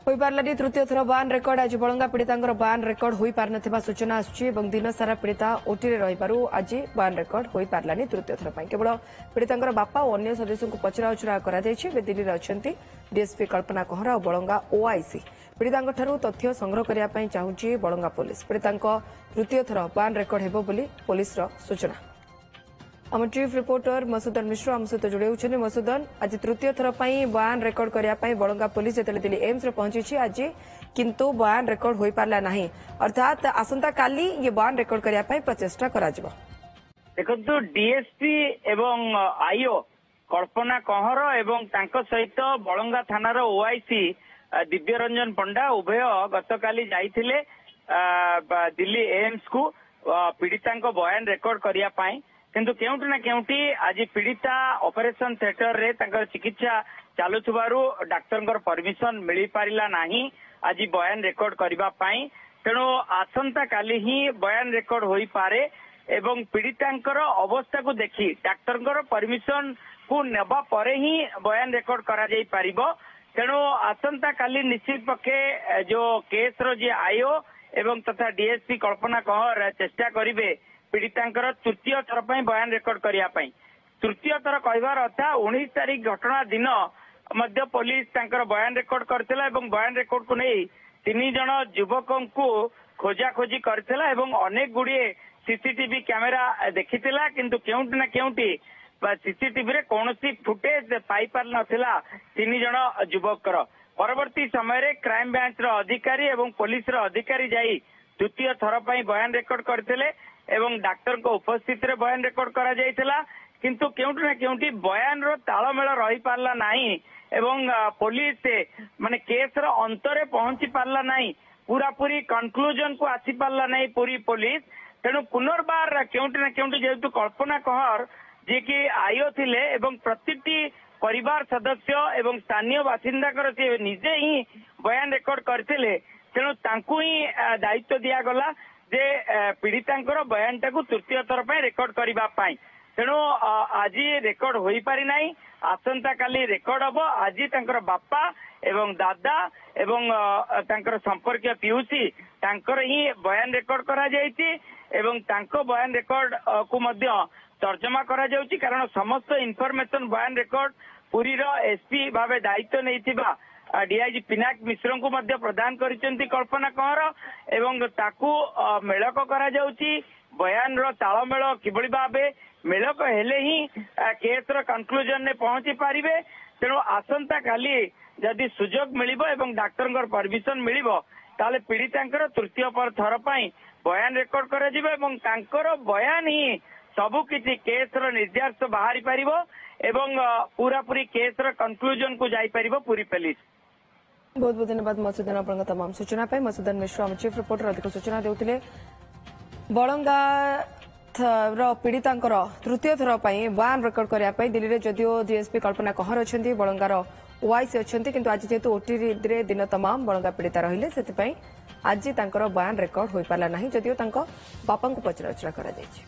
ହୋଇପାରିଲାନି ତୃତୀୟ ଥର ବାନ୍ ରେକର୍ଡ ଆଜି ବଳଙ୍ଗା ପୀଡ଼ିତାଙ୍କର ବାନ୍ ରେକର୍ଡ ହୋଇପାରିନଥିବା ସୂଚନା ଆସୁଛି ଏବଂ ଦିନ ସାରା ପୀଡ଼ିତା ଓଟିରେ ରହିବାରୁ ଆଜି ବାନ୍ ରେକର୍ଡ ହୋଇପାରିଲାନି ତୃତୀୟ ଥର ପାଇଁ କେବଳ ପୀଡ଼ିତାଙ୍କର ବାପା ଓ ଅନ୍ୟ ସଦସ୍ୟଙ୍କୁ ପଚରାଉଚରା କରାଯାଇଛି। ଏବେ ଦିଲ୍ଲୀରେ ଅଛନ୍ତି ଡିଏସ୍ପି କଳ୍ପନା କହଁର ଓ ବଳଙ୍ଗା ଓଆଇସି। ପୀଡ଼ିତାଙ୍କଠାରୁ ତଥ୍ୟ ସଂଗ୍ରହ କରିବା ପାଇଁ ଚାହୁଁଛି ବଳଙ୍ଗା ପୋଲିସ। ପୀଡ଼ିତାଙ୍କ ତୃତୀୟ ଥର ବାନ୍ ରେକର୍ଡ ହେବ ବୋଲି ପୋଲିସର ସୂଚନା। आम चीफ रिपोर्टर मसूदन मिश्र आम सहित जोड़ी होती। मसूदन, आज तृतीय थर बयान रेकर्ड करने बलंगा पुलिस जो दिल्ली एम्स पहुंची आज किंतु बयान रेकर्ड हो पारा ना, अर्थात आसंता काली ये बयान रेकर्ड करने प्रचेषा देखो डीएसपी एवं आईओ कल्पना कहर एवं सहित बलंगा थानार ओआईसी दिव्यरंजन पंडा उभय गतकाली जाइथिले दिल्ली एम्स को पीड़िता बयान रेकर्ड करने किंतु केउटी ना केउटी आज पीड़िता ऑपरेशन थिएटर रे तंकर चिकित्सा चालुथुबारु डाक्टर परमिशन मिली पारिला नाही आज बयान रेकर्ड करबा पई। तेणु आसंता काली ही बयान रेकर्ड होई पारे एवं पीड़ितांकर अवस्था को देखी डाक्टर परमिशन को नेबा परे ही बयान रेकर्ड करा जाई पारिबो। तेणु आसंता काली निश्चित पक्षे जो केस रो जे आईओ एवं तथा डीएसपी कल्पना कहर चेष्टा करिवे पीड़ितांकर तृतीय थर बयान रेकर्ड करने। तृतीय थर कहबार अर्थ 19 तारीख घटना दिन मध्य पुलिस बयान रेकर्ड करथिला एवं बयान रेकर्ड को नहीं 3 जन युवकों को खोजाखोजी करथिला एवं अनेक गुड़िए सीसीटीवी कैमेरा देखिथिला किंतु केउटी ना केउटी सीसीटीवी रे कौनसी फुटेज पाई पार नथिला 3 जन युवकर। परवर्ती समय रे क्राइम ब्रांच रो अधिकारी एवं पुलिस रो अधिकारी जाई तृतीय थर बयान रेकर्ड करथिले एवं डाक्टर को उपस्थित रे बयान रेकर्ड करा जायतिला किंतु केउटी ना केउटी बयान रो तालमेल रही पारला नाही एवं पुलिस माने केस रो अंतरे पहुंची पारला नाही पूरा पूरी कंक्लूजन को आसी पारला नाही पूरी पुलिस। तेणु पुनर्बार केउटी ना केउटी जेतु कल्पना कहर जे कि आईओ थिले एवं प्रतिटी परिवार सदस्य एवं स्थानीय बासिंदा से निजे ही बयान रेकर्ड करथिले। तेणु तांकु ही दायित्व दिया गला जे पीड़ितांकर बयान टाकू तृतीय थर रेकर्ड करने। तेणु आज रेकर्ड हो पारि ना, आसंता काली रेकर्ड हम। आज तांकर बापा एवं दादा एवं तांकर संपर्कीय पीयूसी तांकर ही बयान रेकर्ड करा जायछि एवं तांको बयान रेकर्ड को मध्य तर्जमा करा जाउछि कारण समस्त इनफॉरमेशन बयान रेकर्ड पुरी रो एसपी भावे दायित्व नैथिबा डीआईजी पिनाक मिश्र को मध्य प्रदान करिसेंती कल्पना कहर एवं ताकू मेलक करा जाउछि। बयान रो तालमेल किबळी भाबे मेलक हेले ही केस रो कंक्लूजन ने पहुंची पारिबे। तेणु आसंता काली जदि सुजोग मिलिबो एवं डाक्टर परमिशन मिलिबो ताले पीड़ितांकर तृतीय थर बयान रेकर्ड करा जिवो एवं तांकर बयान ही सबु किछि केस रो निर्देश बाहरी पारिबो एवं पूरा पूरी केस रो कंक्लूजन को जाई पारिबो पूरी पुलिस। बहुत बहुत धन्यवाद मसूदन आपन तमाम सूचना पे। मसूदन मिश्र आम चीफ रिपोर्टर अधिक सूचना देउथिले। बलंगा पीड़ितांकर तृतीय थर बयान रेकर्ड करने दिल्ली में जदिओ डीएसपी कल्पना कहर अच्छा बलंगार ओआईसी अच्छा किंतु आज जेहेतु ओटी दिन तमाम बलंगा पीड़िता रहिले से आज बयान रेकर्ड हो पारा ना जदिओ बापा को पचराउचरा करा जायछि।